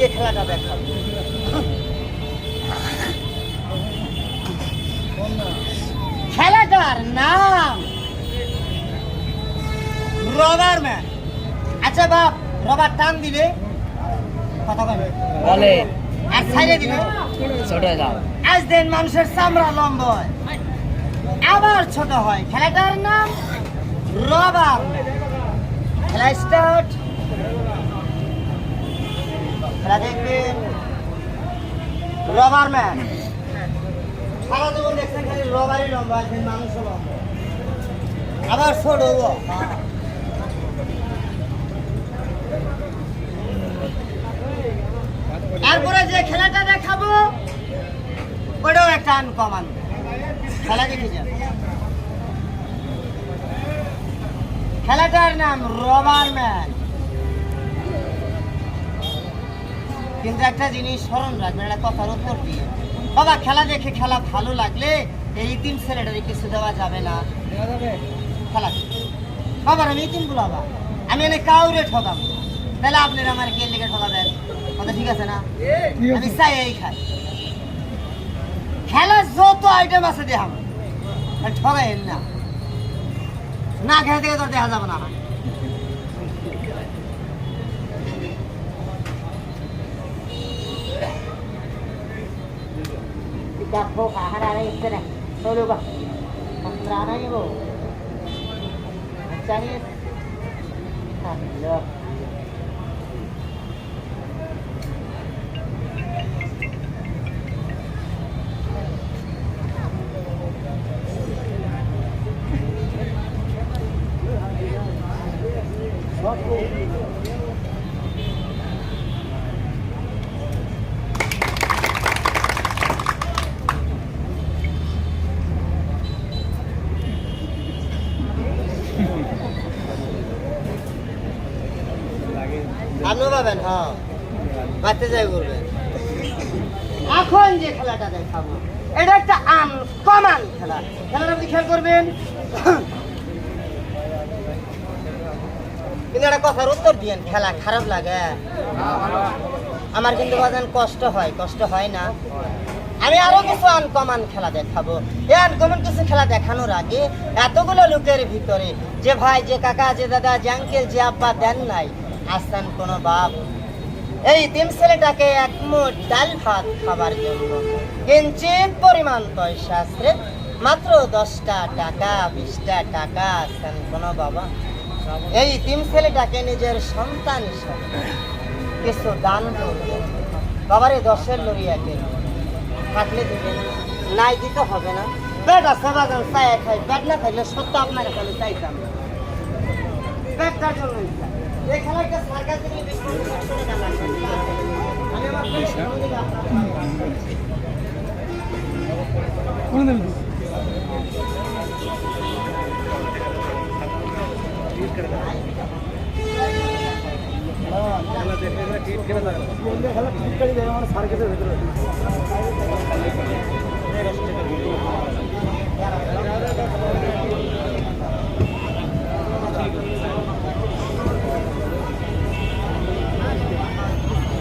যে খেলাটা দেখাবো খেলাটার নাম রবার ম্যান। আচ্ছা বাপ, রবার টান দিলে কথা বলে আর ছাইড়ে দিলে ছোট হয়ে যাও। আজ দিন মানুষের চামড়া লম্বা হয় আবার ছোট হয়। খেলাটার নাম রবার ম্যান। খেলা স্টার্ট। খেলা দেখবেন রবার ম্যান। সারা জীবন দেখছেন খালি রবারই লম্বা, আজ দিন মানুষও লম্বা আবার ছোট হবো। তারপরে যে খেলাটা দেখাবো ওটাও একটা আনকমন খেলা। দেখে যান, খেলাটার নাম রবার ম্যান। কিন্তু একটা জিনিস স্মরণ রাখবেন, একটা কথার উত্তর দিয়ে বাবা, খেলা দেখে খেলা ভালো লাগলে এই তিন ছেলেটারে কিছু দেওয়া যাবে না। খেলা বাবার আমি তিন গুলাবা, আমি এনে কাউরে ঠকাবো, তাহলে আপনারা আমার কে লিখে ঠকাবেন? কথা ঠিক আছে না? আমি চাই এই খাই। খেলার যত আইটেম আছে দেখাম, ঠকাইন না। না খেলা থেকে তো দেখা যাবে না। দেখো কাহারা এসছে না, চলো বা আমরা নিব জানিয়ে আপনিও পাবেন। হ্যাঁ, বাড়তে যাই করবেন। এখন যে খেলাটা দেখাবো এটা একটা আনকমন খেলা। খেলাটা আপনি খেয়াল করবেন, কিন্তু একটা কথার উত্তর দিয়েন। খেলা খারাপ লাগে আমার, কিন্তু বাজান কষ্ট হয়। কষ্ট হয় না? আমি আরো কিছু আনকমন খেলা দেখাবো। এই আনকমন কিছু খেলা দেখানোর আগে এতগুলো লোকের ভিতরে যে ভাই, যে কাকা, যে দাদা, যে আঙ্কেল, যে আব্বা দেন নাই আসছেন কোনো বাপ, এই তিন ছেলেটাকে এক মুঠ ডাল ভাত খাবার জন্য কিঞ্চিত পরিমাণ পয়সা আছে, মাত্র 10টা টাকা 20টা টাকা আসছেন কোনো বাবা, এই তিন ছেলেটাকে নিজের সন্তান হিসাবে কিছু দান করবেন। বাবারে 10-এর লড়িয়াকে থাকলে দিবেন, নাই দিতে হবে না। পেট আছে বাজার চাই খাই, পেট না খাইলে সত্য আপনার এখানে চাইতাম না, পেটটার জন্য এই খেলাটা সরকার থেকে আমি আমার সার্কেটের ভিতরে